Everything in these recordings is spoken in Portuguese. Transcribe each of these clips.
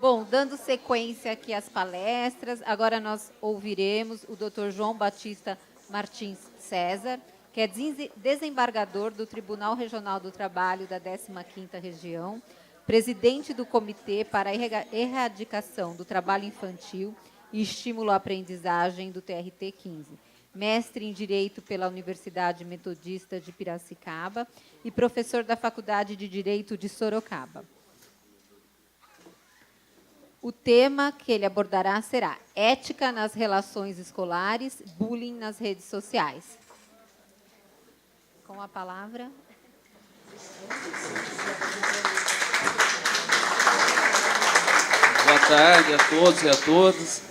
Bom, dando sequência aqui às palestras, agora nós ouviremos o Dr. João Batista Martins César, que é desembargador do Tribunal Regional do Trabalho da 15ª Região, presidente do Comitê para a Erradicação do Trabalho Infantil e Estímulo à Aprendizagem do TRT-15, mestre em Direito pela Universidade Metodista de Piracicaba e professor da Faculdade de Direito de Sorocaba. O tema que ele abordará será ética nas relações escolares, bullying nas redes sociais. Com a palavra. Boa tarde a todos e a todas.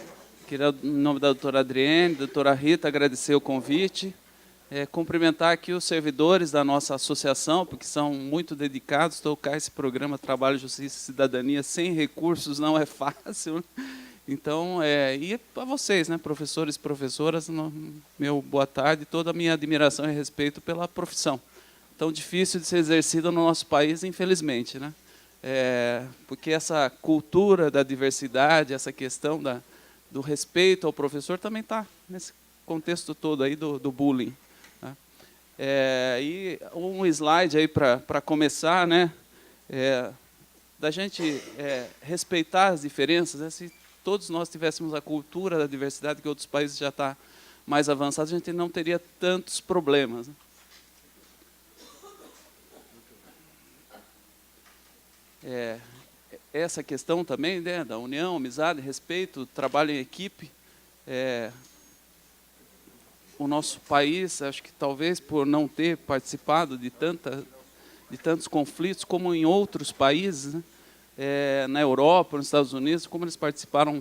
Queria, em nome da doutora Adriene, doutora Rita, agradecer o convite. Cumprimentar aqui os servidores da nossa associação, porque são muito dedicados. Tocar esse programa Trabalho, Justiça e Cidadania sem recursos não é fácil. Então, e para vocês, né, professores e professoras, meu boa tarde, toda a minha admiração e respeito pela profissão. Tão difícil de ser exercida no nosso país, infelizmente, né? Porque essa cultura da diversidade, essa questão do respeito ao professor também está nesse contexto todo aí do bullying. E um slide aí para começar, né? Da gente respeitar as diferenças, né? Se todos nós tivéssemos a cultura da diversidade, que outros países já está mais avançados, a gente não teria tantos problemas, né? Essa questão também, né, da união, amizade, respeito, trabalho em equipe. O nosso país, acho que talvez por não ter participado de tantos conflitos como em outros países, né, na Europa, nos Estados Unidos, como eles participaram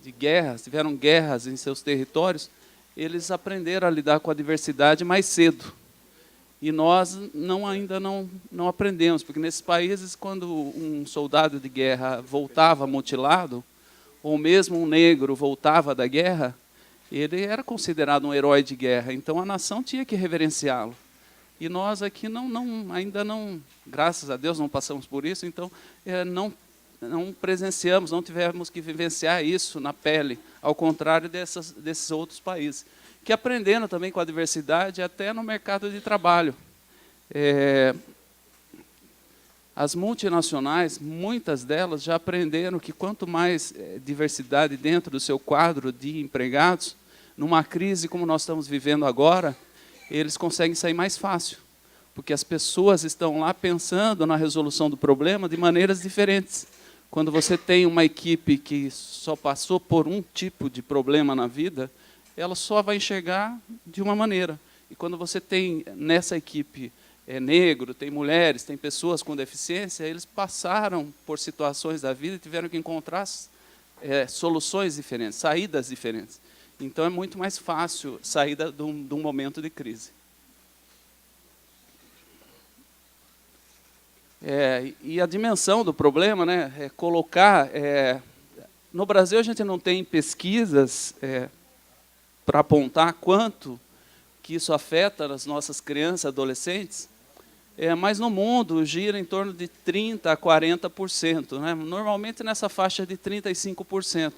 de guerras, tiveram guerras em seus territórios, eles aprenderam a lidar com a diversidade mais cedo. E nós ainda não aprendemos, porque nesses países, quando um soldado de guerra voltava mutilado, ou mesmo um negro voltava da guerra, ele era considerado um herói de guerra, então a nação tinha que reverenciá-lo. E nós aqui ainda não, graças a Deus, não passamos por isso, então não presenciamos, não tivemos que vivenciar isso na pele, ao contrário desses outros países, que aprenderam também com a diversidade até no mercado de trabalho. As multinacionais, muitas delas já aprenderam que quanto mais diversidade dentro do seu quadro de empregados, numa crise como nós estamos vivendo agora, eles conseguem sair mais fácil, porque as pessoas estão lá pensando na resolução do problema de maneiras diferentes. Quando você tem uma equipe que só passou por um tipo de problema na vida, ela só vai enxergar de uma maneira. E quando você tem nessa equipe negro, tem mulheres, tem pessoas com deficiência, eles passaram por situações da vida e tiveram que encontrar soluções diferentes, saídas diferentes. Então, é muito mais fácil sair de um momento de crise. E a dimensão do problema, né, é colocar... no Brasil, a gente não tem pesquisas para apontar quanto que isso afeta as nossas crianças e adolescentes, mas no mundo gira em torno de 30% a 40%, né? Normalmente nessa faixa de 35%.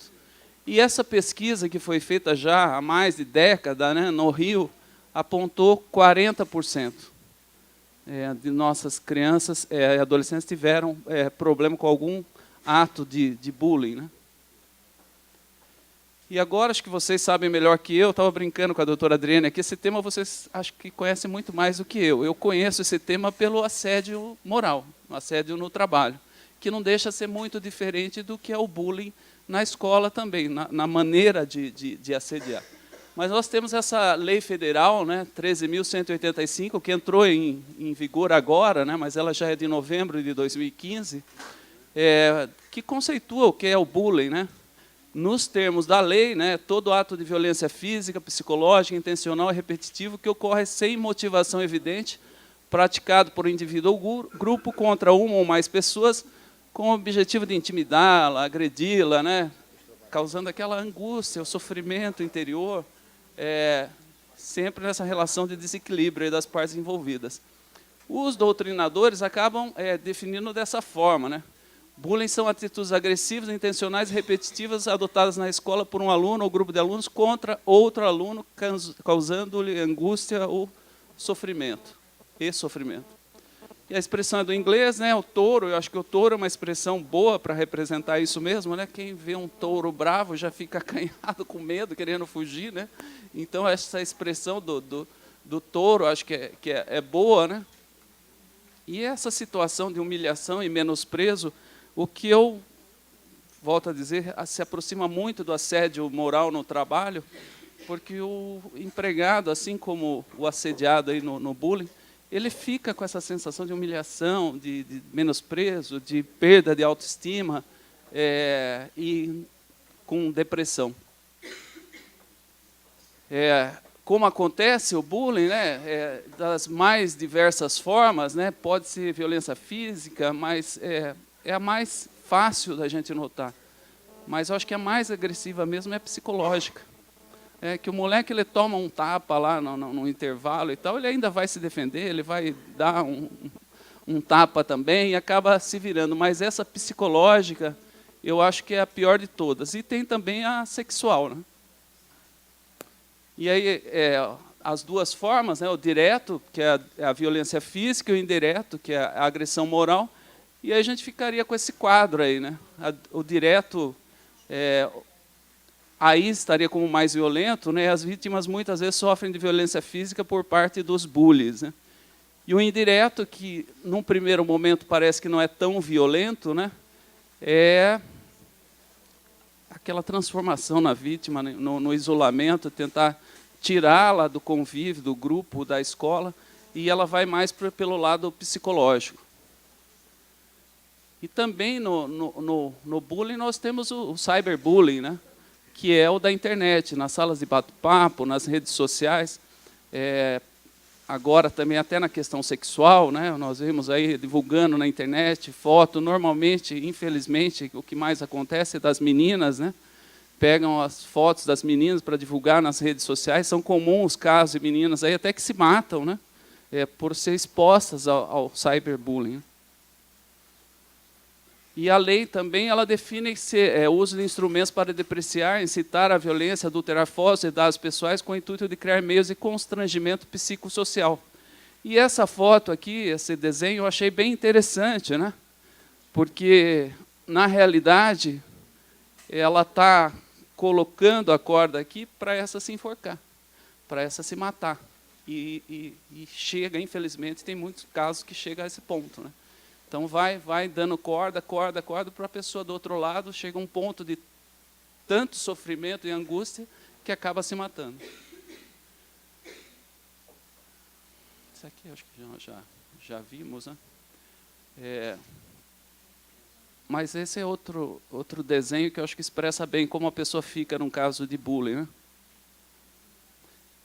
E essa pesquisa que foi feita já há mais de década, né, no Rio, apontou 40% de nossas crianças e adolescentes tiveram problema com algum ato de bullying, né? E agora, acho que vocês sabem melhor que eu, estava brincando com a doutora Adriene aqui, esse tema vocês acho que conhecem muito mais do que eu. Eu conheço esse tema pelo assédio moral, o assédio no trabalho, que não deixa ser muito diferente do que é o bullying na escola também, na maneira de assediar. Mas nós temos essa lei federal, né, 13.185, que entrou em vigor agora, né, mas ela já é de novembro de 2015, que conceitua o que é o bullying, né? Nos termos da lei, né, todo ato de violência física, psicológica, intencional e repetitivo que ocorre sem motivação evidente, praticado por indivíduo ou grupo contra uma ou mais pessoas, com o objetivo de intimidá-la, agredi-la, né, causando aquela angústia, o sofrimento interior, sempre nessa relação de desequilíbrio das partes envolvidas. Os doutrinadores acabam definindo dessa forma, né? Bullying são atitudes agressivas, intencionais e repetitivas adotadas na escola por um aluno ou grupo de alunos contra outro aluno, causando-lhe angústia ou sofrimento. E a expressão é do inglês, né? O touro, eu acho que o touro é uma expressão boa para representar isso mesmo, né? Quem vê um touro bravo já fica acanhado com medo, querendo fugir, né? Então, essa expressão do touro, acho que é boa, né? E essa situação de humilhação e menosprezo, o que eu, volto a dizer, se aproxima muito do assédio moral no trabalho, porque o empregado, assim como o assediado aí no bullying, ele fica com essa sensação de humilhação, de menosprezo, de perda de autoestima e com depressão. Como acontece o bullying, né, das mais diversas formas, né, pode ser violência física, mas é a mais fácil da gente notar. Mas eu acho que a mais agressiva mesmo é a psicológica. É que o moleque ele toma um tapa lá no intervalo e tal, ele ainda vai se defender, ele vai dar um tapa também e acaba se virando. Mas essa psicológica, eu acho que é a pior de todas. E tem também a sexual, né? E aí, as duas formas, né, o direto, que é a violência física, e o indireto, que é a agressão moral. E aí a gente ficaria com esse quadro aí, né? O direto... aí estaria como mais violento, né? As vítimas muitas vezes sofrem de violência física por parte dos bullies, né? E o indireto, que num primeiro momento parece que não é tão violento, né? É aquela transformação na vítima, né? no isolamento, tentar tirá-la do convívio, do grupo, da escola, e ela vai mais pelo lado psicológico. E também no bullying nós temos o cyberbullying, né? Que é o da internet, nas salas de bate-papo, nas redes sociais, agora também até na questão sexual, né? Nós vemos aí divulgando na internet foto, normalmente, infelizmente, o que mais acontece é das meninas, né? Pegam as fotos das meninas para divulgar nas redes sociais, são comuns casos de meninas aí até que se matam, né? Por ser expostas ao cyberbullying. E a lei também ela define uso de instrumentos para depreciar, incitar a violência, adulterar fotos e dados pessoais com o intuito de criar meios de constrangimento psicossocial. E essa foto aqui, esse desenho, eu achei bem interessante, né? Porque, na realidade, ela está colocando a corda aqui para essa se enforcar, para essa se matar. E chega, infelizmente, tem muitos casos que chega a esse ponto, né? Então, vai dando corda para a pessoa do outro lado, chega um ponto de tanto sofrimento e angústia que acaba se matando. Isso aqui acho que já vimos, né? Mas esse é outro desenho que eu acho que expressa bem como a pessoa fica num caso de bullying, né?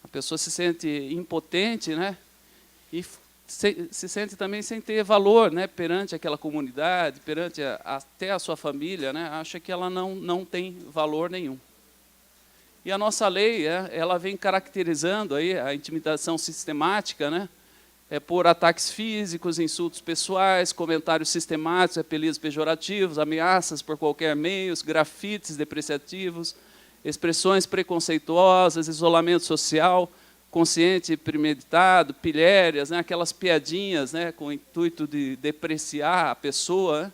A pessoa se sente impotente, né? E se sente também sem ter valor, né, perante aquela comunidade, perante até a sua família, né, acha que ela não tem valor nenhum. E a nossa lei, ela vem caracterizando aí a intimidação sistemática, né, por ataques físicos, insultos pessoais, comentários sistemáticos, apelidos pejorativos, ameaças por qualquer meio, grafites depreciativos, expressões preconceituosas, isolamento social, consciente e premeditado, pilhérias, né, aquelas piadinhas, né, com o intuito de depreciar a pessoa. Né?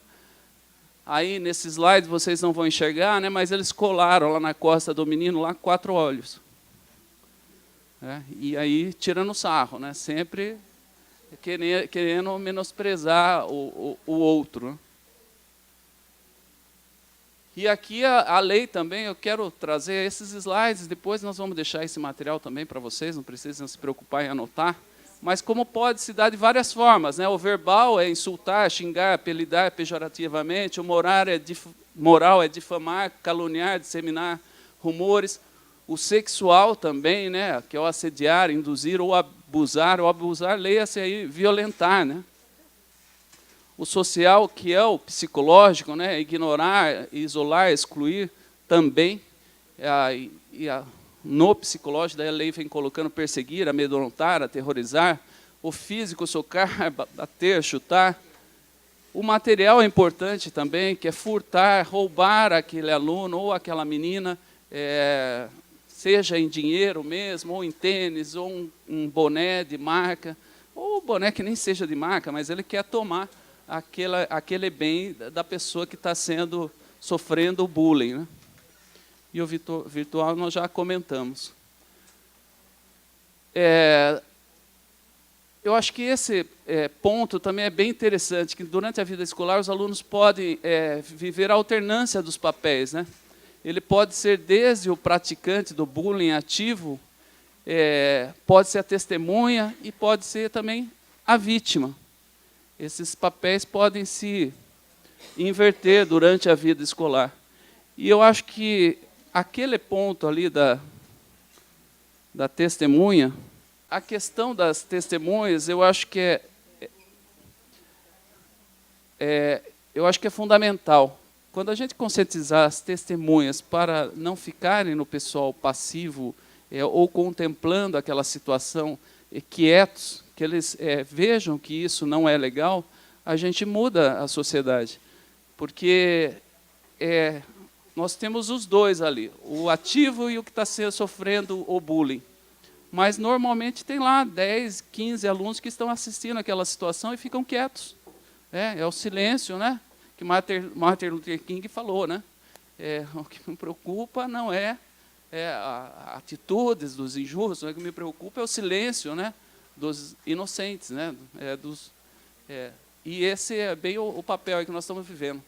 Aí, nesse slide, vocês não vão enxergar, né, mas eles colaram lá na costa do menino lá 4 olhos. E aí, tirando sarro, né, sempre querendo menosprezar o outro. Né? E aqui a lei também, eu quero trazer esses slides, depois nós vamos deixar esse material também para vocês, não precisam se preocupar em anotar, mas como pode se dar de várias formas, né? O verbal é insultar, xingar, apelidar pejorativamente, o moral é difamar, caluniar, disseminar rumores, o sexual também, né? Que é o assediar, induzir ou abusar, leia-se aí, violentar, né? O social, que é o psicológico, né? Ignorar, isolar, excluir também. No psicológico, daí a lei vem colocando perseguir, amedrontar, aterrorizar. O físico, socar, bater, chutar. O material é importante também, que é furtar, roubar aquele aluno ou aquela menina, seja em dinheiro mesmo, ou em tênis, ou um boné de marca, ou boné que nem seja de marca, mas ele quer tomar aquele bem da pessoa que está sofrendo o bullying, né? E o virtual nós já comentamos. Eu acho que esse ponto também é bem interessante, que durante a vida escolar os alunos podem viver a alternância dos papéis, né? Ele pode ser desde o praticante do bullying ativo, pode ser a testemunha e pode ser também a vítima. Esses papéis podem se inverter durante a vida escolar. E eu acho que aquele ponto ali da testemunha, a questão das testemunhas, eu acho que é fundamental. Quando a gente conscientizar as testemunhas para não ficarem no pessoal passivo ou contemplando aquela situação quietos, que eles vejam que isso não é legal, a gente muda a sociedade. Porque nós temos os dois ali, o ativo e o que está sofrendo o bullying. Mas, normalmente, tem lá 10, 15 alunos que estão assistindo aquela situação e ficam quietos. É o silêncio, né? Que Martin Luther King falou, né? O que me preocupa não é as atitudes dos injustos, o que me preocupa é o silêncio, né? Dos inocentes, né? E esse é bem o papel que nós estamos vivendo.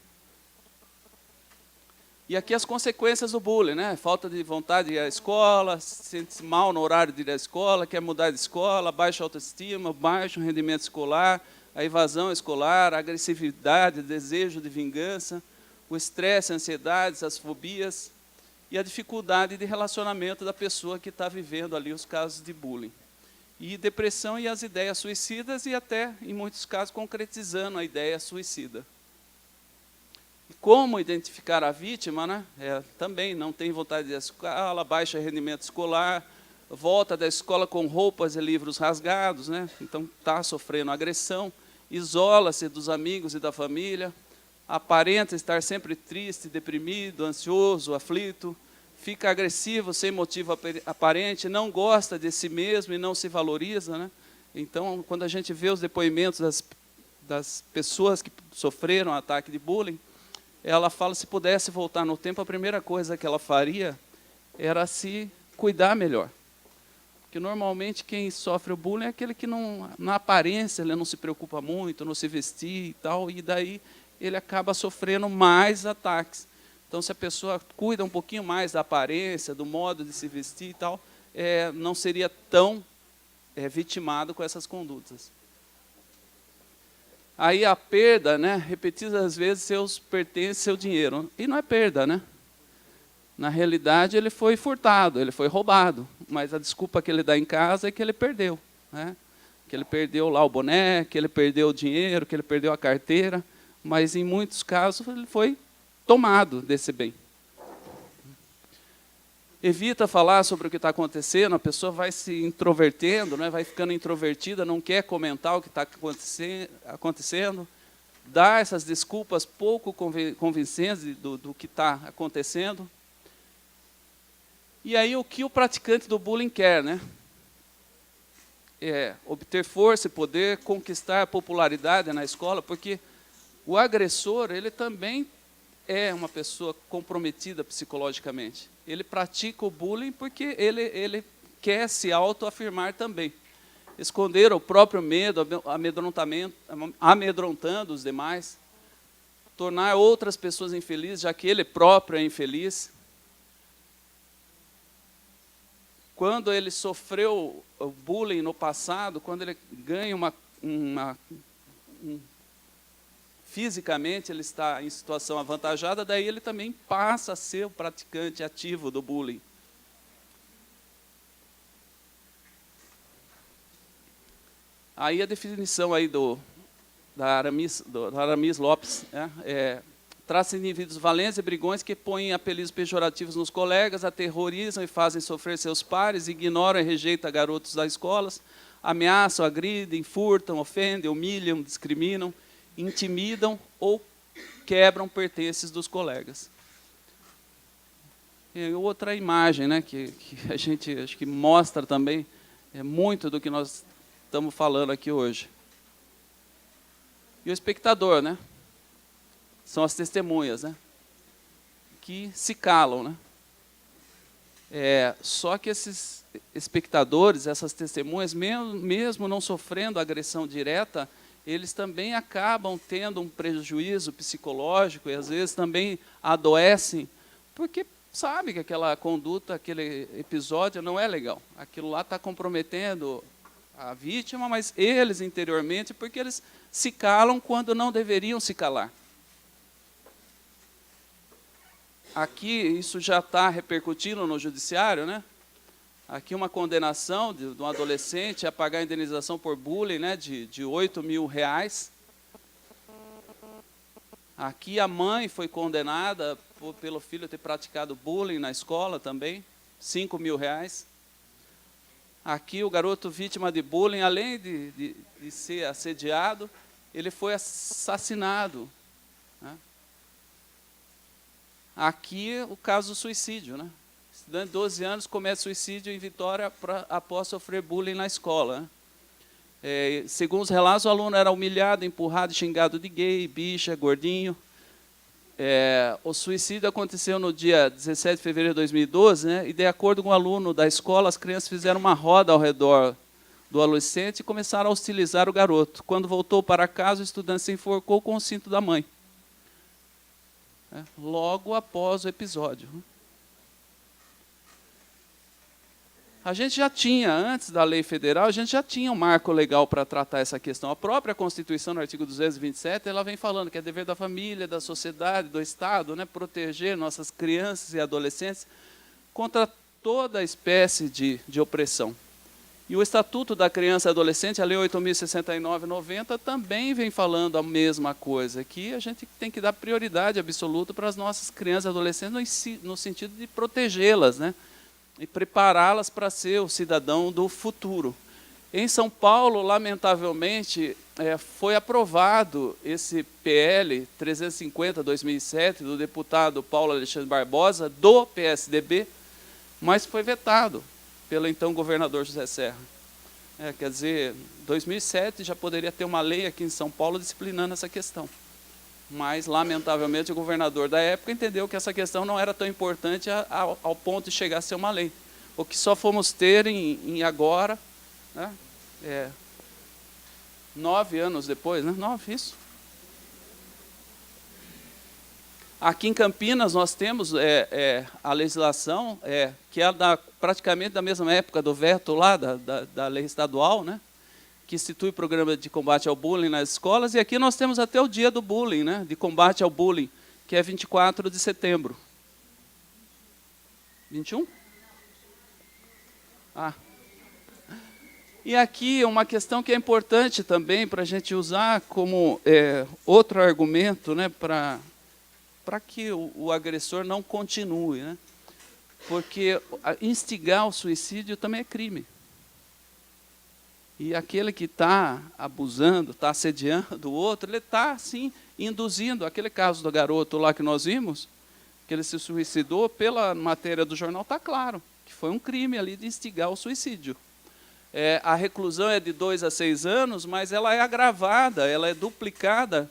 E aqui as consequências do bullying, né? Falta de vontade de ir à escola, sente-se mal no horário de ir à escola, quer mudar de escola, baixa autoestima, baixo rendimento escolar, a evasão escolar, a agressividade, desejo de vingança, o estresse, a ansiedade, as fobias e a dificuldade de relacionamento da pessoa que está vivendo ali os casos de bullying. E depressão e as ideias suicidas e até, em muitos casos, concretizando a ideia suicida. Como identificar a vítima, né? Também não tem vontade de ir à escola, baixa rendimento escolar, volta da escola com roupas e livros rasgados, né? Então está sofrendo agressão, isola-se dos amigos e da família, aparenta estar sempre triste, deprimido, ansioso, aflito, fica agressivo sem motivo aparente, não gosta de si mesmo e não se valoriza, né? Então, quando a gente vê os depoimentos das pessoas que sofreram ataque de bullying, ela fala, se pudesse voltar no tempo, a primeira coisa que ela faria era se cuidar melhor. Porque, normalmente, quem sofre o bullying é aquele que, na aparência, ele não se preocupa muito, não se vestir e tal, e daí ele acaba sofrendo mais ataques. Então, se a pessoa cuida um pouquinho mais da aparência, do modo de se vestir e tal, não seria tão vitimado com essas condutas. Aí a perda, né, repetidas vezes, seus pertences, seu dinheiro. E não é perda, né? Na realidade, ele foi furtado, ele foi roubado. Mas a desculpa que ele dá em casa é que ele perdeu, né? Que ele perdeu lá o boné, que ele perdeu o dinheiro, que ele perdeu a carteira. Mas, em muitos casos, ele foi tomado desse bem. Evita falar sobre o que está acontecendo, a pessoa vai se introvertendo, né, vai ficando introvertida, não quer comentar o que está acontecendo, dá essas desculpas pouco convincentes do que está acontecendo. E aí o que o praticante do bullying quer, né? Obter força e poder, conquistar popularidade na escola, porque o agressor, ele também é uma pessoa comprometida psicologicamente. Ele pratica o bullying porque ele quer se autoafirmar também. Esconder o próprio medo, amedrontando os demais, tornar outras pessoas infelizes, já que ele próprio é infeliz. Quando ele sofreu o bullying no passado, quando ele ganha fisicamente ele está em situação avantajada, daí ele também passa a ser o praticante ativo do bullying. Aí a definição aí da Aramis Lopes, traça indivíduos valentes e brigões que põem apelidos pejorativos nos colegas, aterrorizam e fazem sofrer seus pares, ignoram e rejeitam garotos das escolas, ameaçam, agridem, furtam, ofendem, humilham, discriminam, intimidam ou quebram pertences dos colegas. E outra imagem, né, que a gente acho que mostra também muito do que nós estamos falando aqui hoje. E o espectador, né? São as testemunhas, né? Que se calam, né? Só que esses espectadores, essas testemunhas, mesmo não sofrendo agressão direta, eles também acabam tendo um prejuízo psicológico e, às vezes, também adoecem, porque sabe que aquela conduta, aquele episódio não é legal. Aquilo lá está comprometendo a vítima, mas eles interiormente, porque eles se calam quando não deveriam se calar. Aqui, isso já está repercutindo no judiciário, né? Aqui uma condenação de um adolescente a pagar a indenização por bullying, né, de R$8.000. Aqui a mãe foi condenada pelo filho ter praticado bullying na escola também, R$5.000. Aqui o garoto vítima de bullying, além de ser assediado, ele foi assassinado, né? Aqui o caso do suicídio, né? Estudante de 12 anos comete suicídio em Vitória após sofrer bullying na escola, né? Segundo os relatos, o aluno era humilhado, empurrado, xingado de gay, bicha, gordinho. O suicídio aconteceu no dia 17 de fevereiro de 2012, né? E, de acordo com o aluno da escola, as crianças fizeram uma roda ao redor do adolescente e começaram a hostilizar o garoto. Quando voltou para casa, o estudante se enforcou com o cinto da mãe, logo após o episódio. A gente já tinha, antes da lei federal, a gente já tinha um marco legal para tratar essa questão. A própria Constituição, no artigo 227, ela vem falando que é dever da família, da sociedade, do Estado, né, proteger nossas crianças e adolescentes contra toda espécie de opressão. E o Estatuto da Criança e Adolescente, a Lei 8.069/90, também vem falando a mesma coisa, que a gente tem que dar prioridade absoluta para as nossas crianças e adolescentes no sentido de protegê-las, né? E prepará-las para ser o cidadão do futuro. Em São Paulo, lamentavelmente, foi aprovado esse PL 350/2007, do deputado Paulo Alexandre Barbosa, do PSDB, mas foi vetado pelo então governador José Serra. Quer dizer, 2007 já poderia ter uma lei aqui em São Paulo disciplinando essa questão. Mas, lamentavelmente, o governador da época entendeu que essa questão não era tão importante ao ponto de chegar a ser uma lei. O que só fomos ter em agora, né, 9 anos depois, né? 9, isso. Aqui em Campinas nós temos a legislação que é praticamente da mesma época do veto lá da lei estadual, né, que institui o programa de combate ao bullying nas escolas, e aqui nós temos até o dia do bullying, né, de combate ao bullying, que é 24 de setembro. 21? E aqui uma questão que é importante também para a gente usar como outro argumento, né, para que o agressor não continue, né? Porque instigar o suicídio também é crime. E aquele que está abusando, está assediando o outro, ele está, sim, induzindo. Aquele caso do garoto lá que nós vimos, que ele se suicidou, pela matéria do jornal, está claro, que foi um crime ali de instigar o suicídio. A reclusão é de 2 a 6 anos, mas ela é agravada, ela é duplicada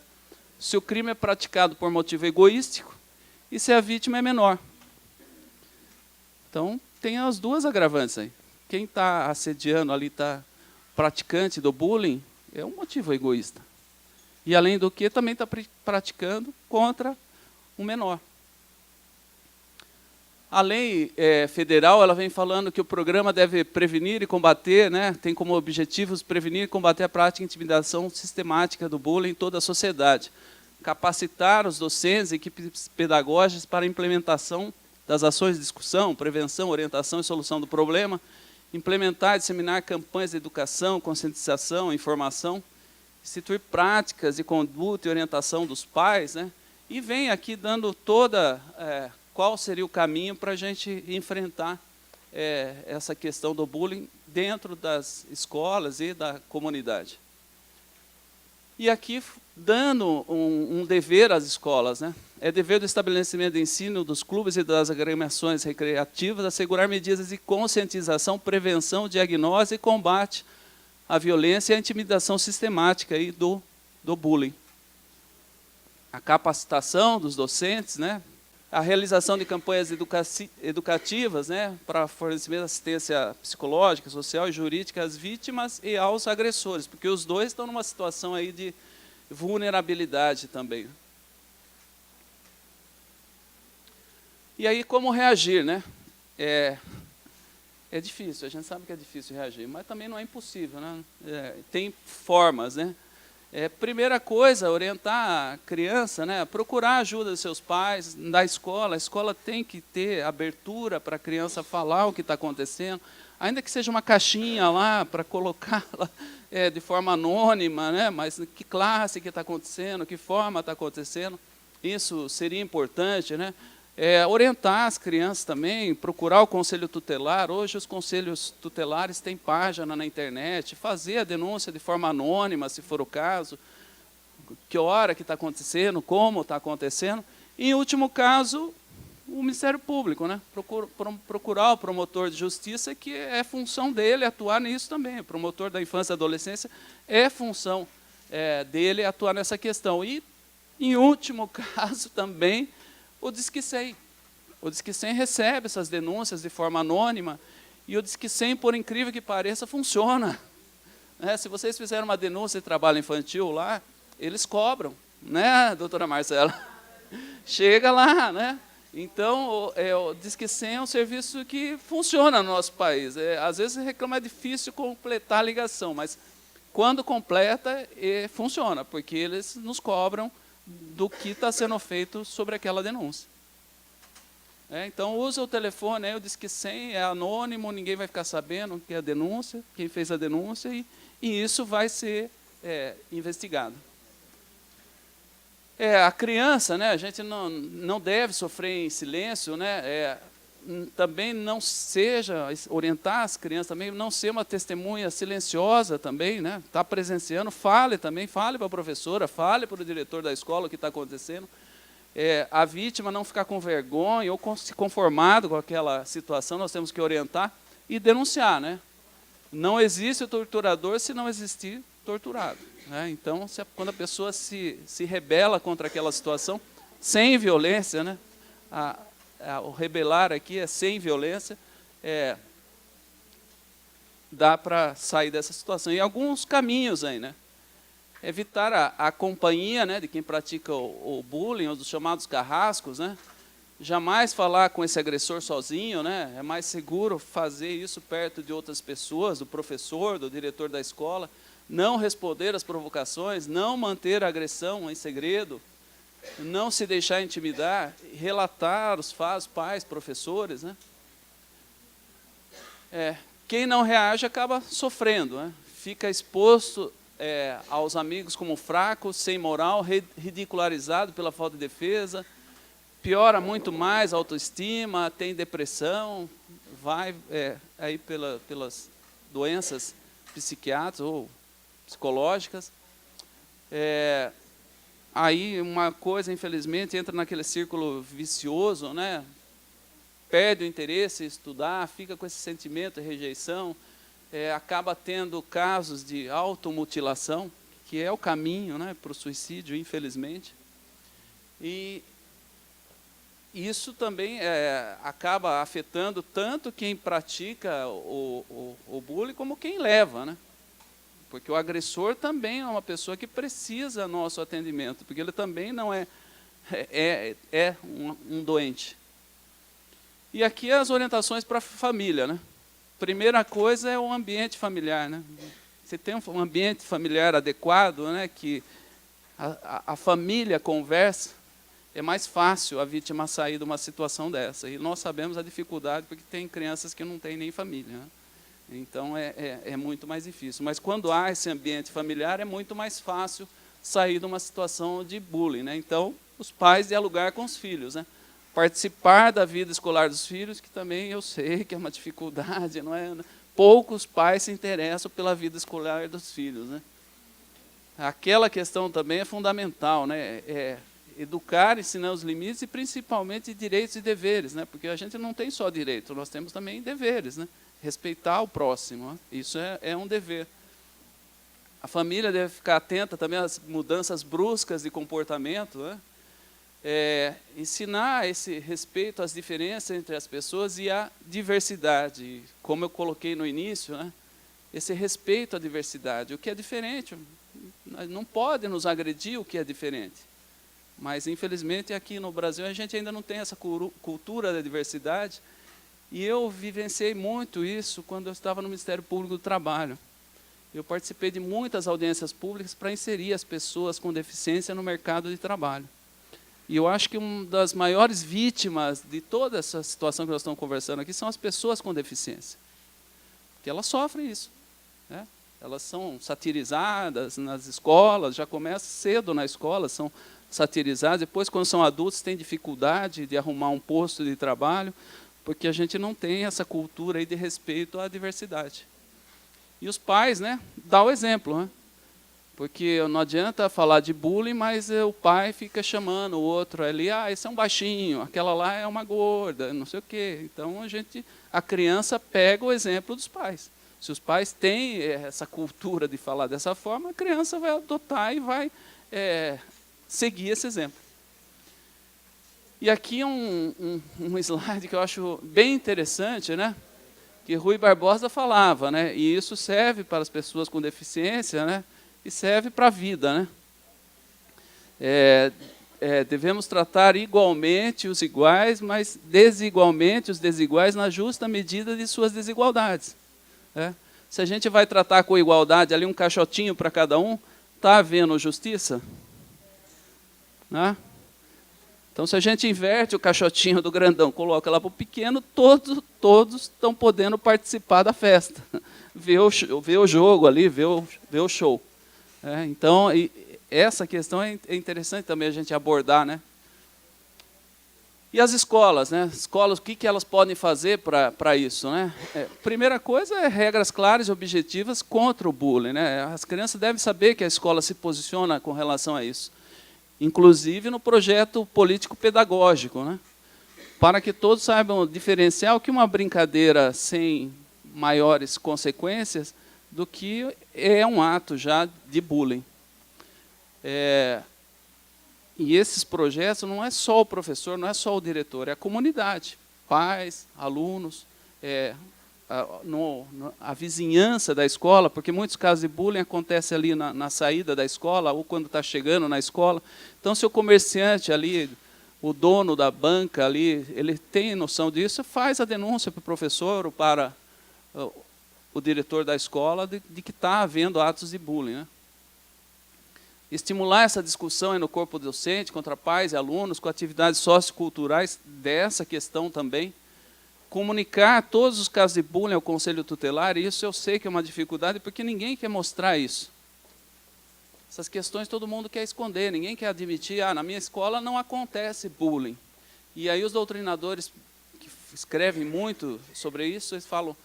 se o crime é praticado por motivo egoístico e se a vítima é menor. Então, tem as duas agravantes aí. Quem está assediando ali, está praticante do bullying, é um motivo egoísta. E, além do que, também está praticando contra um menor. A lei federal, ela vem falando que o programa deve prevenir e combater, né, tem como objetivos prevenir e combater a prática de intimidação sistemática do bullying em toda a sociedade. Capacitar os docentes e equipes pedagógicas para a implementação das ações de discussão, prevenção, orientação e solução do problema, implementar e disseminar campanhas de educação, conscientização, informação, instituir práticas de conduta e orientação dos pais, né, e vem aqui dando toda... qual seria o caminho para a gente enfrentar essa questão do bullying dentro das escolas e da comunidade. E aqui, dando um dever às escolas, né? É dever do estabelecimento de ensino, dos clubes e das agremiações recreativas assegurar medidas de conscientização, prevenção, diagnose e combate à violência e à intimidação sistemática aí do bullying. A capacitação dos docentes, né? A realização de campanhas educativas, né? Para fornecimento de assistência psicológica, social e jurídica às vítimas e aos agressores, porque os dois estão numa situação aí de vulnerabilidade também. E aí, como reagir, né? É difícil, a gente sabe que é difícil reagir, mas também não é impossível, né? Tem formas, né? Primeira coisa, orientar a criança, né? Procurar a ajuda dos seus pais, da escola. A escola tem que ter abertura para a criança falar o que está acontecendo, ainda que seja uma caixinha lá para colocá-la de forma anônima, né? Mas que classe que está acontecendo, que forma está acontecendo, isso seria importante, né? Orientar as crianças também, procurar o conselho tutelar. Hoje os conselhos tutelares têm página na internet, fazer a denúncia de forma anônima, se for o caso, que hora que está acontecendo, como está acontecendo. E, em último caso, o Ministério Público, né? Procurar o promotor de justiça, que é função dele atuar nisso também. O promotor da infância e adolescência é função dele atuar nessa questão. E, em último caso, também, o Disque 100. O Disque 100 recebe essas denúncias de forma anônima, e o Disque 100, por incrível que pareça, funciona. Se vocês fizerem uma denúncia de trabalho infantil lá, eles cobram, né, doutora Marcela? Chega lá, né? Então, o Disque 100 é um serviço que funciona no nosso país. Às vezes, reclama, é difícil completar a ligação, mas quando completa, funciona, porque eles nos cobram do que está sendo feito sobre aquela denúncia. Então, usa o telefone, o Disque 100, é anônimo, ninguém vai ficar sabendo que é a denúncia, quem fez a denúncia, e isso vai ser investigado. A criança, né, a gente não deve sofrer em silêncio, né, também não seja, orientar as crianças também, não ser uma testemunha silenciosa também, né, está presenciando, fale também, fale para a professora, fale para o diretor da escola o que está acontecendo. A vítima não ficar com vergonha ou se conformado com aquela situação, nós temos que orientar e denunciar, né. Não existe o torturador se não existir torturado, né. Então, quando a pessoa se rebela contra aquela situação, sem violência, né, o rebelar aqui é sem violência, dá para sair dessa situação. E alguns caminhos aí, né? Evitar a companhia, né, de quem pratica o bullying, os chamados carrascos, né? Jamais falar com esse agressor sozinho, né? É mais seguro fazer isso perto de outras pessoas, do professor, do diretor da escola. Não responder às provocações, não manter a agressão em segredo, não se deixar intimidar, relatar os fatos, pais, professores, né? Quem não reage acaba sofrendo, né? Fica exposto aos amigos como fraco, sem moral, ridicularizado pela falta de defesa, piora muito mais a autoestima, tem depressão, vai aí pelas doenças psiquiátricas ou psicológicas. Aí uma coisa, infelizmente, entra naquele círculo vicioso, né? Perde o interesse em estudar, fica com esse sentimento de rejeição, acaba tendo casos de automutilação, que é o caminho, né, para o suicídio, infelizmente. E isso também acaba afetando tanto quem pratica o bullying como quem leva, né? Porque o agressor também é uma pessoa que precisa do nosso atendimento, porque ele também não é um doente. E aqui as orientações para a família, né? Primeira coisa é o ambiente familiar, né? Você tem um ambiente familiar adequado, né, que a família conversa, é mais fácil a vítima sair de uma situação dessa. E nós sabemos a dificuldade, porque tem crianças que não têm nem família, né? Então, é muito mais difícil. Mas, quando há esse ambiente familiar, é muito mais fácil sair de uma situação de bullying, né? Então, os pais dialogar com os filhos, né? Participar da vida escolar dos filhos, que também eu sei que é uma dificuldade, não é? Poucos pais se interessam pela vida escolar dos filhos, né? aquela questão também é fundamental, né? Educar, ensinar os limites e principalmente direitos e deveres, né? Porque a gente não tem só direito, nós temos também deveres, né? Respeitar o próximo, né? Isso é um dever. A família deve ficar atenta também às mudanças bruscas de comportamento, né? Ensinar esse respeito às diferenças entre as pessoas e à diversidade, como eu coloquei no início, né? Esse respeito à diversidade, o que é diferente, não pode nos agredir o que é diferente. Mas, infelizmente, aqui no Brasil, a gente ainda não tem essa cultura da diversidade, e eu vivenciei muito isso quando eu estava no Ministério Público do Trabalho. Eu participei de muitas audiências públicas para inserir as pessoas com deficiência no mercado de trabalho. E eu acho que uma das maiores vítimas de toda essa situação que nós estamos conversando aqui são as pessoas com deficiência. Porque elas sofrem isso, né? Elas são satirizadas nas escolas, já começa cedo na escola, são satirizadas. Depois, quando são adultos, têm dificuldade de arrumar um posto de trabalho, porque a gente não tem essa cultura aí de respeito à diversidade. E os pais, né, dá o exemplo, né? Porque não adianta falar de bullying, mas o pai fica chamando o outro ali, esse é um baixinho, aquela lá é uma gorda, não sei o quê. Então, a criança pega o exemplo dos pais. Se os pais têm essa cultura de falar dessa forma, a criança vai adotar e vai seguir esse exemplo. E aqui um slide que eu acho bem interessante, né? Que Rui Barbosa falava, né? E isso serve para as pessoas com deficiência, né? E serve para a vida, né? Devemos tratar igualmente os iguais, mas desigualmente os desiguais na justa medida de suas desigualdades, né? Se a gente vai tratar com igualdade ali um caixotinho para cada um, está havendo justiça? Né? Então, se a gente inverte o caixotinho do grandão, coloca lá para o pequeno, todos estão podendo participar da festa, ver o jogo ali, ver o show. Então, essa questão é interessante também a gente abordar, né? E as escolas, né? Escolas, o que elas podem fazer para isso, né? Primeira coisa é regras claras e objetivas contra o bullying, né? As crianças devem saber que a escola se posiciona com relação a isso, inclusive no projeto político-pedagógico, né? Para que todos saibam diferenciar o que uma brincadeira sem maiores consequências do que é um ato já de bullying. E esses projetos não é só o professor, não é só o diretor, é a comunidade, pais, alunos, a vizinhança da escola, porque muitos casos de bullying acontecem ali na saída da escola ou quando está chegando na escola. Então, se o comerciante ali, o dono da banca ali, ele tem noção disso, faz a denúncia para o professor ou para o diretor da escola de que está havendo atos de bullying, né? Estimular essa discussão no corpo docente, contra pais e alunos, com atividades socioculturais dessa questão também. Comunicar todos os casos de bullying ao Conselho Tutelar, e isso eu sei que é uma dificuldade, porque ninguém quer mostrar isso. Essas questões todo mundo quer esconder, ninguém quer admitir, na minha escola não acontece bullying. E aí os doutrinadores que escrevem muito sobre isso, eles falam,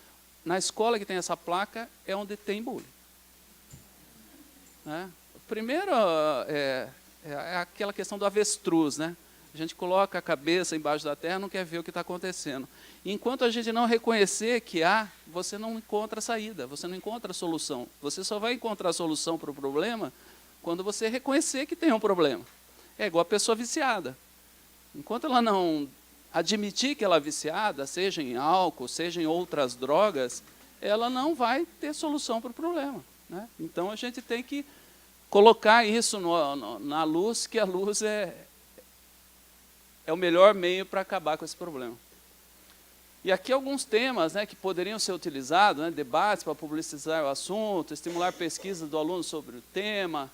na escola que tem essa placa é onde tem bullying. Né? Primeiro, é aquela questão do avestruz, né? A gente coloca a cabeça embaixo da terra e não quer ver o que está acontecendo. E enquanto a gente não reconhecer que você não encontra saída, você não encontra solução. Você só vai encontrar solução para o problema quando você reconhecer que tem um problema. É igual a pessoa viciada. Enquanto ela não admitir que ela é viciada, seja em álcool, seja em outras drogas, ela não vai ter solução para o problema, né? Então, a gente tem que colocar isso na luz, que a luz é o melhor meio para acabar com esse problema. E aqui alguns temas, né, que poderiam ser utilizados, né, debates para publicizar o assunto, estimular pesquisa do aluno sobre o tema,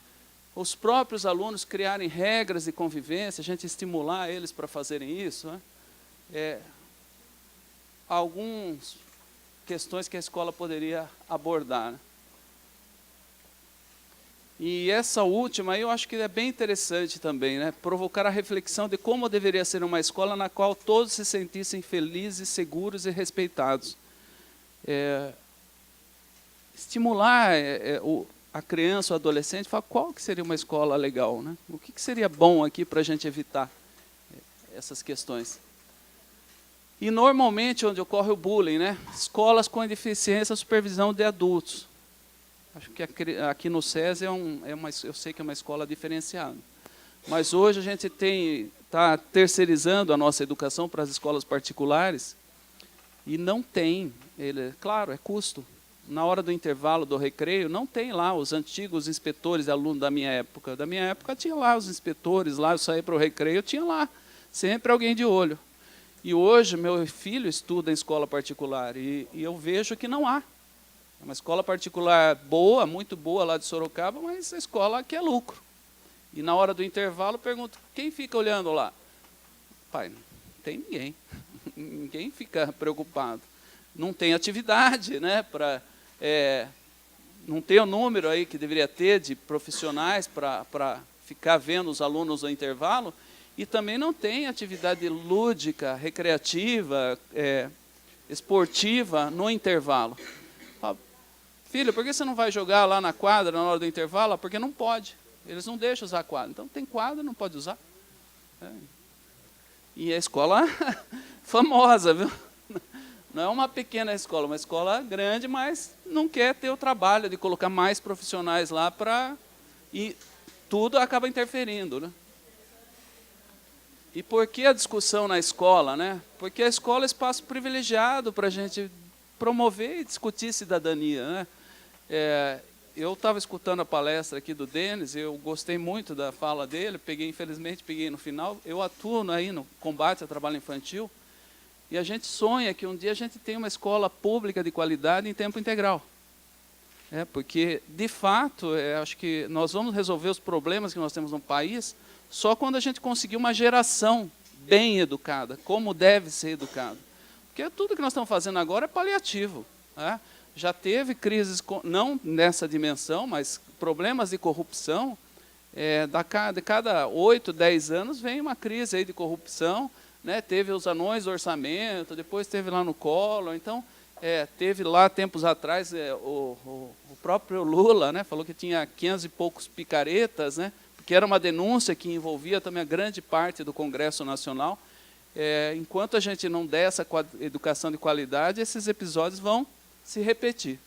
os próprios alunos criarem regras de convivência, a gente estimular eles para fazerem isso, né? Algumas questões que a escola poderia abordar, né? E essa última, eu acho que é bem interessante também, né? Provocar a reflexão de como deveria ser uma escola na qual todos se sentissem felizes, seguros e respeitados. Estimular a criança ou adolescente fala qual que seria uma escola legal, né? O que seria bom aqui para a gente evitar essas questões. E normalmente onde ocorre o bullying, né? Escolas com deficiência, supervisão de adultos. Acho que aqui no SESI eu sei que é uma escola diferenciada. Mas hoje a gente está terceirizando a nossa educação para as escolas particulares e não tem, claro, é custo. Na hora do intervalo, do recreio, não tem lá os antigos inspetores alunos da minha época. Da minha época tinha lá os inspetores, lá eu saía para o recreio, tinha lá, sempre alguém de olho. E hoje meu filho estuda em escola particular e eu vejo que não há. É uma escola particular boa, muito boa lá de Sorocaba, mas a escola quer lucro. E na hora do intervalo eu pergunto, quem fica olhando lá? Pai, não tem ninguém. Ninguém fica preocupado. Não tem atividade, né, não tem o número aí que deveria ter de profissionais para ficar vendo os alunos no intervalo, e também não tem atividade lúdica, recreativa, esportiva no intervalo. Fala, filho, por que você não vai jogar lá na quadra na hora do intervalo? Porque não pode, eles não deixam usar a quadra. Então tem quadra, não pode usar. E a escola famosa, viu? Não é uma pequena escola, uma escola grande, mas não quer ter o trabalho de colocar mais profissionais lá e tudo acaba interferindo, né? E por que a discussão na escola, né? Porque a escola é espaço privilegiado para a gente promover e discutir cidadania, né? Eu estava escutando a palestra aqui do Denis, eu gostei muito da fala dele, infelizmente peguei no final. Eu atuo aí no combate ao trabalho infantil, e a gente sonha que um dia a gente tenha uma escola pública de qualidade em tempo integral. Porque, de fato, acho que nós vamos resolver os problemas que nós temos no país só quando a gente conseguir uma geração bem educada, como deve ser educada. Porque tudo que nós estamos fazendo agora é paliativo. Né? Já teve crises, não nessa dimensão, mas problemas de corrupção. De cada 8, 10 anos vem uma crise aí de corrupção. Né, teve os anões do orçamento, depois teve lá no Collor, então teve lá tempos atrás o próprio Lula, né, falou que tinha 500 e poucos picaretas, né, porque era uma denúncia que envolvia também a grande parte do Congresso Nacional. Enquanto a gente não der essa educação de qualidade, esses episódios vão se repetir.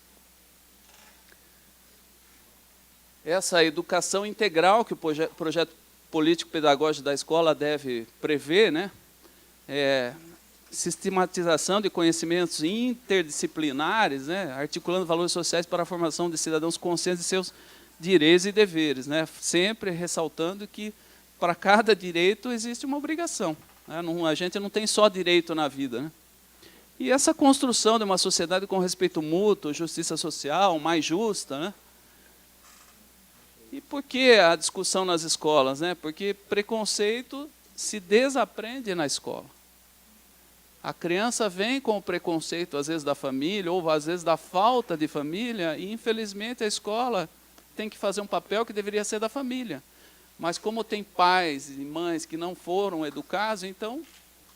Essa educação integral que o projeto político-pedagógico da escola deve prever, né, sistematização de conhecimentos interdisciplinares, né, articulando valores sociais para a formação de cidadãos conscientes de seus direitos e deveres, né, sempre ressaltando que para cada direito existe uma obrigação. Né, a gente não tem só direito na vida. Né. E essa construção de uma sociedade com respeito mútuo, justiça social, mais justa. Né. E por que a discussão nas escolas? Né? Porque preconceito se desaprende na escola. A criança vem com o preconceito, às vezes, da família, ou às vezes da falta de família, e, infelizmente, a escola tem que fazer um papel que deveria ser da família. Mas, como tem pais e mães que não foram educados, então,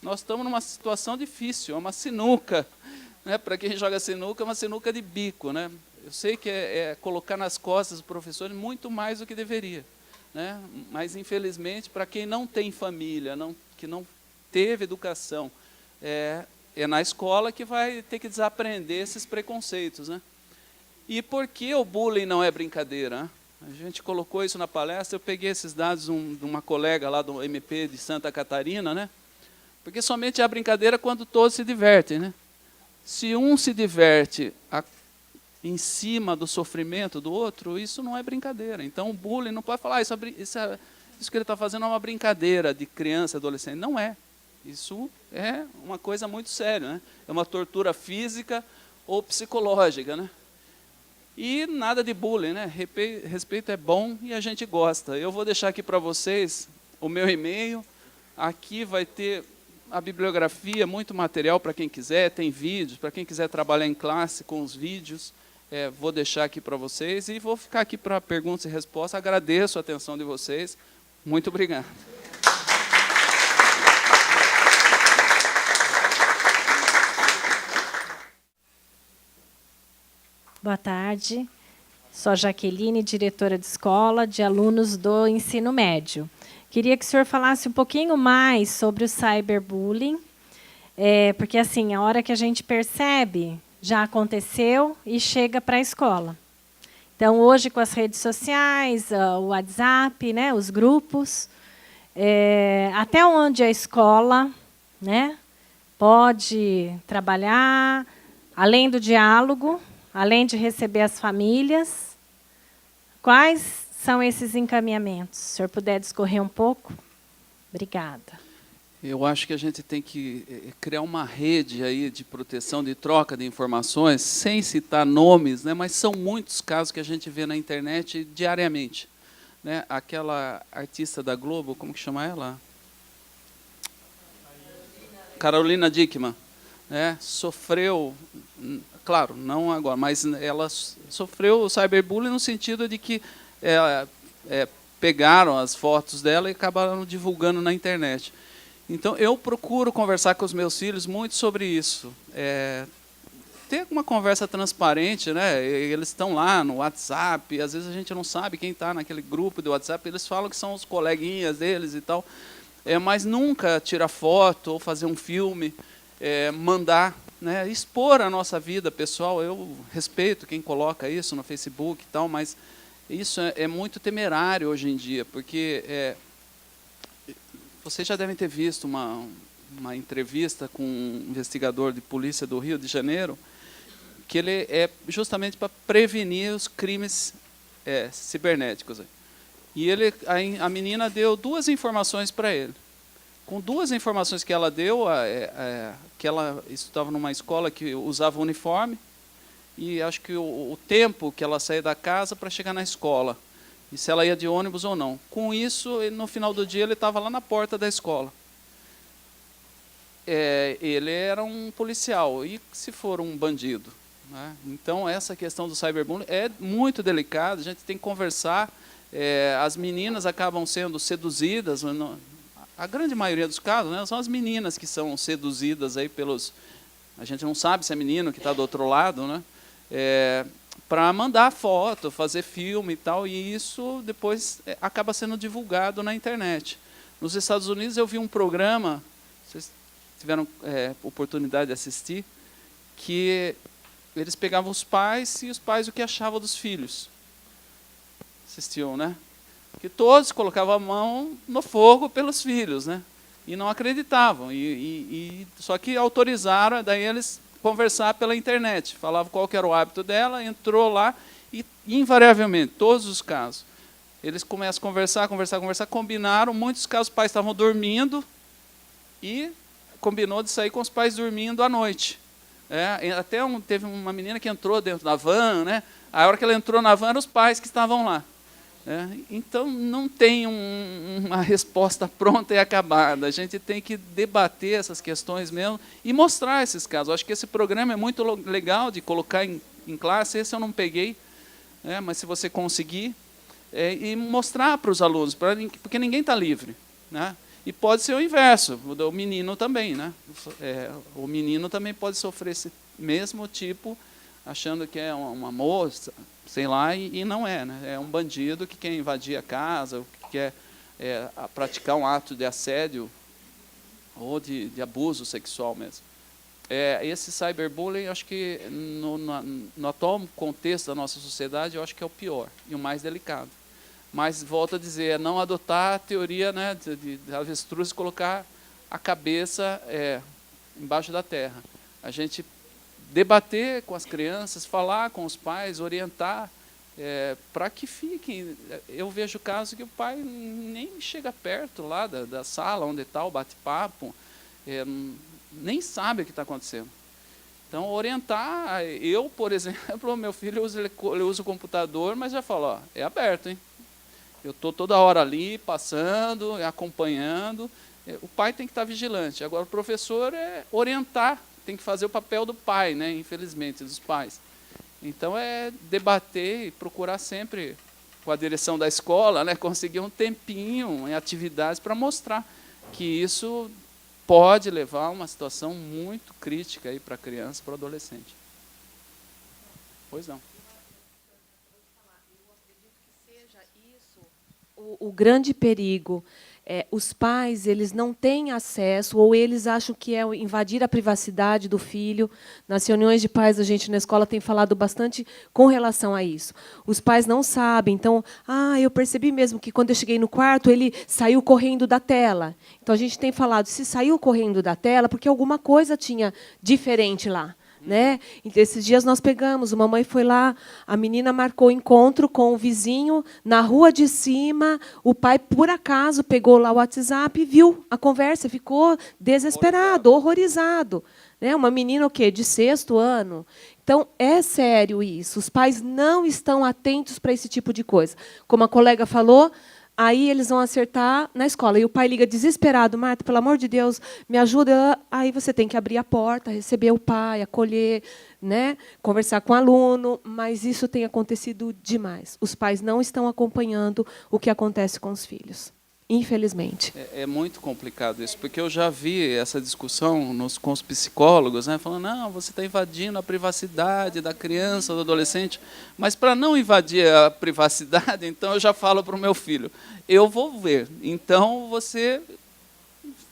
nós estamos numa situação difícil, é uma sinuca. Né? Para quem joga sinuca, é uma sinuca de bico. Né? Eu sei que é colocar nas costas dos professores muito mais do que deveria. Né? Mas, infelizmente, para quem não tem família, que não teve educação, é na escola que vai ter que desaprender esses preconceitos. Né? E por que o bullying não é brincadeira? Né? A gente colocou isso na palestra, eu peguei esses dados de uma colega lá do MP de Santa Catarina, né? Porque somente é a brincadeira quando todos se divertem. Né? Se um se diverte em cima do sofrimento do outro, isso não é brincadeira. Então, o bullying não pode falar, isso que ele está fazendo é uma brincadeira de criança, adolescente. Não é. Isso é uma coisa muito séria. Né? É uma tortura física ou psicológica. Né? E nada de bullying. Né? Respeito é bom e a gente gosta. Eu vou deixar aqui para vocês o meu e-mail. Aqui vai ter a bibliografia, muito material para quem quiser, tem vídeos, para quem quiser trabalhar em classe com os vídeos. Vou deixar aqui para vocês e vou ficar aqui para perguntas e respostas. Agradeço a atenção de vocês. Muito obrigado. Boa tarde. Sou a Jaqueline, diretora de escola de alunos do ensino médio. Queria que o senhor falasse um pouquinho mais sobre o cyberbullying, porque assim, a hora que a gente percebe, já aconteceu e chega para a escola. Então, hoje, com as redes sociais, o WhatsApp, né, os grupos, até onde a escola, né, pode trabalhar, além do diálogo, além de receber as famílias, quais são esses encaminhamentos? Se o senhor puder discorrer um pouco? Obrigada. Eu acho que a gente tem que criar uma rede aí de proteção, de troca de informações, sem citar nomes, né, mas são muitos casos que a gente vê na internet diariamente. Né? Aquela artista da Globo, como que chama ela? Carolina Dickmann, né? Sofreu, claro, não agora, mas ela sofreu o cyberbullying no sentido de que pegaram as fotos dela e acabaram divulgando na internet. Então, eu procuro conversar com os meus filhos muito sobre isso. Ter uma conversa transparente, né? Eles estão lá no WhatsApp, às vezes a gente não sabe quem está naquele grupo do WhatsApp, eles falam que são os coleguinhas deles e tal, mas nunca tirar foto ou fazer um filme, mandar, né? Expor a nossa vida pessoal. Eu respeito quem coloca isso no Facebook e tal, mas isso é muito temerário hoje em dia, porque vocês já devem ter visto uma entrevista com um investigador de polícia do Rio de Janeiro, que ele é justamente para prevenir os crimes cibernéticos. E a menina deu 2 informações para ele. Com 2 informações que ela deu, que ela estudava numa escola que usava uniforme, e acho que o tempo que ela saía da casa para chegar na escola, e se ela ia de ônibus ou não. Com isso, no final do dia, ele estava lá na porta da escola. Ele era um policial, e se for um bandido? Né? Então, essa questão do cyberbullying é muito delicada, a gente tem que conversar. As meninas acabam sendo seduzidas, a grande maioria dos casos, né, são as meninas que são seduzidas aí pelos... A gente não sabe se é menino que está do outro lado, né? Para mandar foto, fazer filme e tal, e isso depois acaba sendo divulgado na internet. Nos Estados Unidos eu vi um programa, vocês tiveram oportunidade de assistir, que eles pegavam os pais e os pais o que achavam dos filhos. Assistiam, né? Que todos colocavam a mão no fogo pelos filhos, né? E não acreditavam. Só que autorizaram, daí eles conversar pela internet. Falavam qual que era o hábito dela, entrou lá e, invariavelmente, todos os casos, eles começam a conversar, combinaram, muitos casos os pais estavam dormindo e combinou de sair com os pais dormindo à noite. Até teve uma menina que entrou dentro da van, né? A hora que ela entrou na van, eram os pais que estavam lá. Então, não tem uma resposta pronta e acabada. A gente tem que debater essas questões mesmo e mostrar esses casos. Acho que esse programa é muito legal de colocar em classe. Esse eu não peguei, mas se você conseguir, e mostrar para os alunos, porque ninguém está livre. Né? E pode ser o inverso, o menino também. Né? O menino também pode sofrer esse mesmo tipo, achando que é uma moça, sei lá, e não é. Né? É um bandido que quer invadir a casa, que quer praticar um ato de assédio ou de abuso sexual mesmo. Esse cyberbullying, acho que no atual contexto da nossa sociedade, eu acho que é o pior e o mais delicado. Mas, volto a dizer, não adotar a teoria, né, de avestruz e colocar a cabeça embaixo da terra. A gente debater com as crianças, falar com os pais, orientar, para que fiquem. Eu vejo casos que o pai nem chega perto lá da sala onde está o bate-papo, nem sabe o que está acontecendo. Então, orientar. Eu, por exemplo, meu filho ele usa o computador, mas já falo, ó, é aberto, hein? Eu estou toda hora ali, passando, acompanhando. O pai tem que estar vigilante. Agora, o professor orientar, tem que fazer o papel do pai, né, infelizmente, dos pais. Então, debater e procurar sempre, com a direção da escola, né, conseguir um tempinho em atividades para mostrar que isso pode levar a uma situação muito crítica para a criança, para o adolescente. Pois não. O grande perigo é os pais, eles não têm acesso, ou eles acham que é invadir a privacidade do filho. Nas reuniões de pais, a gente na escola tem falado bastante com relação a isso. Os pais não sabem. Então, eu percebi mesmo que quando eu cheguei no quarto, ele saiu correndo da tela. Então, a gente tem falado, se saiu correndo da tela, porque alguma coisa tinha diferente lá. Né? Esses dias nós pegamos, uma mãe foi lá, a menina marcou encontro com o vizinho na rua de cima, o pai, por acaso, pegou lá o WhatsApp e viu a conversa, ficou desesperado, horrorizado. Né? Uma menina o quê? De 6º ano. Então, é sério isso. Os pais não estão atentos para esse tipo de coisa. Como a colega falou, aí eles vão acertar na escola. E o pai liga desesperado, Marta, pelo amor de Deus, me ajuda. Aí você tem que abrir a porta, receber o pai, acolher, né? Conversar com o aluno. Mas isso tem acontecido demais. Os pais não estão acompanhando o que acontece com os filhos. Infelizmente. É muito complicado isso, porque eu já vi essa discussão com os psicólogos, né, falando, não, você está invadindo a privacidade da criança, do adolescente, mas para não invadir a privacidade, então eu já falo para o meu filho, eu vou ver, então você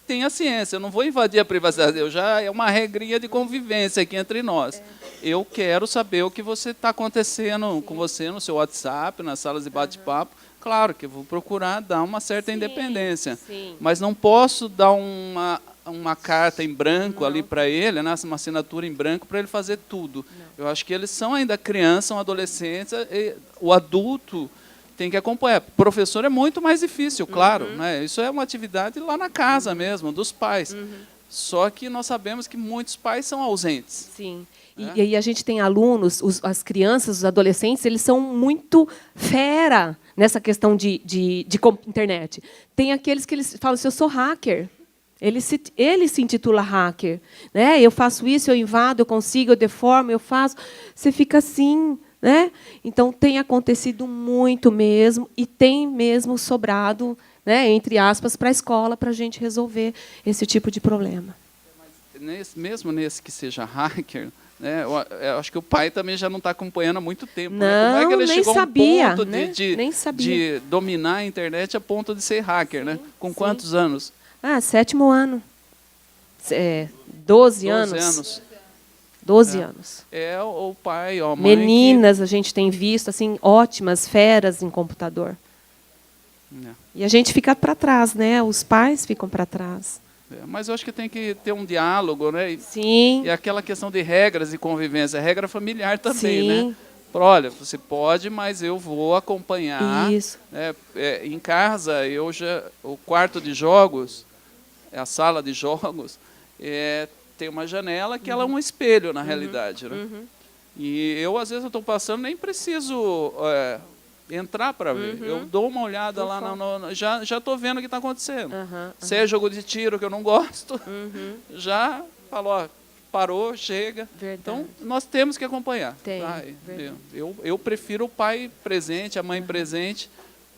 tenha ciência, eu não vou invadir a privacidade, é uma regrinha de convivência aqui entre nós. Eu quero saber o que você está acontecendo com você no seu WhatsApp, nas salas de bate-papo. Claro que eu vou procurar dar uma certa independência, mas não posso dar uma carta em branco ali para ele, né, uma assinatura em branco para ele fazer tudo. Não. Eu acho que eles são ainda crianças, são adolescentes, o adulto tem que acompanhar. O professor é muito mais difícil, claro. Né, isso é uma atividade lá na casa mesmo, dos pais. Só que nós sabemos que muitos pais são ausentes. Sim. E aí a gente tem alunos, as crianças, os adolescentes, eles são muito fera nessa questão de internet. Tem aqueles que eles falam assim, eu sou hacker. Ele se intitula hacker. Né? Eu faço isso, eu invado, eu consigo, eu deformo, eu faço. Você fica assim. Né? Então, tem acontecido muito mesmo, e tem mesmo sobrado, né, entre aspas, para a escola, para a gente resolver esse tipo de problema. Mesmo nesse que seja hacker, né, eu acho que o pai também já não está acompanhando há muito tempo. Não, né? Como é que ele nem chegou sabia, a um ponto né? Nem sabia. de dominar a internet a ponto de ser hacker? Né? Com quantos anos? 7º ano. 12 anos. 12 anos. É o pai, a mãe. Meninas, a gente tem visto assim ótimas, feras em computador. E a gente fica para trás, né? Os pais ficam para trás. Mas eu acho que tem que ter um diálogo, né? Sim. E aquela questão de regras de convivência, regra familiar também, Sim. né? Olha, você pode, mas eu vou acompanhar. Isso. Em casa, o quarto de jogos, a sala de jogos, tem uma janela que ela é um espelho, na realidade. Né? E eu, às vezes, eu estou passando, nem preciso entrar para ver. Eu dou uma olhada lá, já estou vendo o que está acontecendo. Se é jogo de tiro que eu não gosto, já falo, ó, parou, chega. Verdade. Então, nós temos que acompanhar. Tem, tá? Eu prefiro o pai presente, a mãe presente,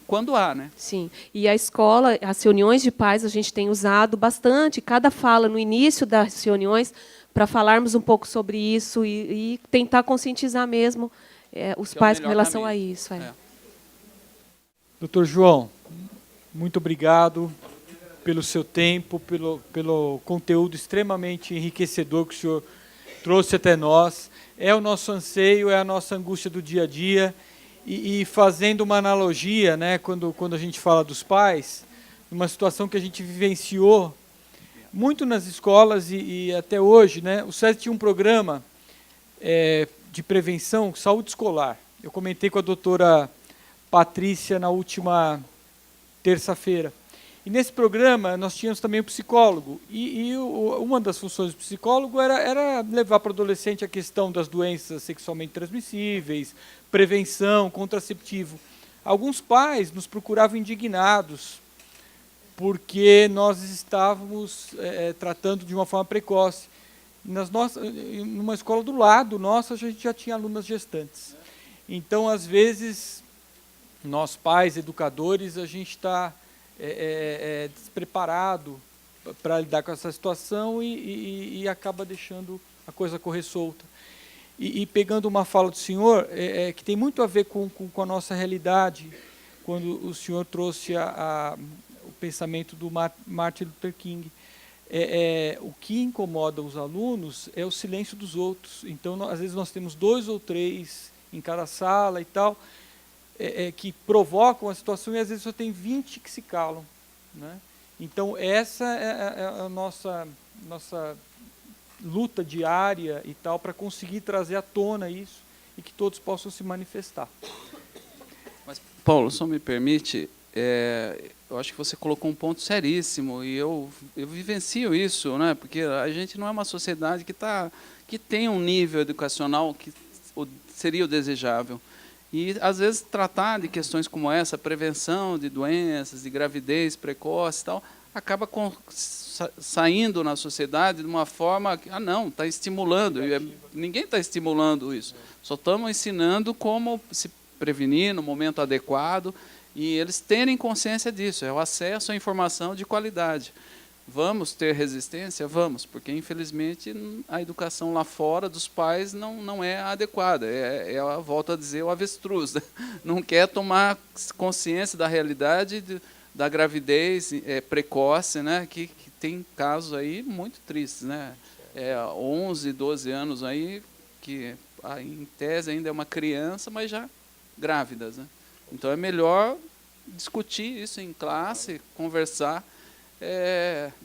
quando há, né? Sim. E a escola, as reuniões de pais, a gente tem usado bastante, cada fala no início das reuniões, para falarmos um pouco sobre isso e tentar conscientizar mesmo os pais com relação a isso. Doutor João, muito obrigado pelo seu tempo, pelo conteúdo extremamente enriquecedor que o senhor trouxe até nós. É o nosso anseio, é a nossa angústia do dia a dia. E fazendo uma analogia, né, quando a gente fala dos pais, numa situação que a gente vivenciou muito nas escolas e até hoje, né, o SESI tinha um programa de prevenção, saúde escolar. Eu comentei com a doutora Patrícia na última terça-feira. E nesse programa nós tínhamos também o psicólogo. E uma das funções do psicólogo era levar para o adolescente a questão das doenças sexualmente transmissíveis, prevenção, contraceptivo. Alguns pais nos procuravam indignados porque nós estávamos tratando de uma forma precoce. Numa escola do lado nossa, a gente já tinha alunas gestantes. Então, às vezes, nós pais, educadores, a gente está despreparado para lidar com essa situação e acaba deixando a coisa correr solta. E pegando uma fala do senhor, que tem muito a ver com a nossa realidade, quando o senhor trouxe o pensamento do Martin Luther King. O que incomoda os alunos é o silêncio dos outros. Então, às vezes, nós temos 2 ou 3 em cada sala e tal, que provocam a situação, e às vezes só tem 20 que se calam, né? Então, essa é a nossa luta diária e tal, para conseguir trazer à tona isso e que todos possam se manifestar. Mas, Paulo, só me permite, eu acho que você colocou um ponto seríssimo, e eu vivencio isso, né? Porque a gente não é uma sociedade que tem um nível educacional que seria o desejável. E, às vezes, tratar de questões como essa, prevenção de doenças, de gravidez precoce e tal, acaba saindo na sociedade de uma forma que, não, está estimulando. Ninguém está estimulando isso. Só estamos ensinando como se prevenir no momento adequado, e eles terem consciência disso, é o acesso à informação de qualidade. Vamos ter resistência? Vamos, porque, infelizmente, a educação lá fora dos pais não é adequada. Volto a dizer, o avestruz, né? Não quer tomar consciência da realidade da gravidez precoce, né? Que tem casos aí muito tristes, né? 11, 12 anos aí, que em tese ainda é uma criança, mas já grávidas, né? Então, é melhor discutir isso em classe, conversar,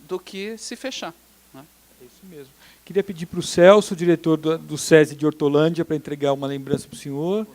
do que se fechar, né? É isso mesmo. Queria pedir para o Celso, diretor do SESI de Hortolândia, para entregar uma lembrança para o senhor.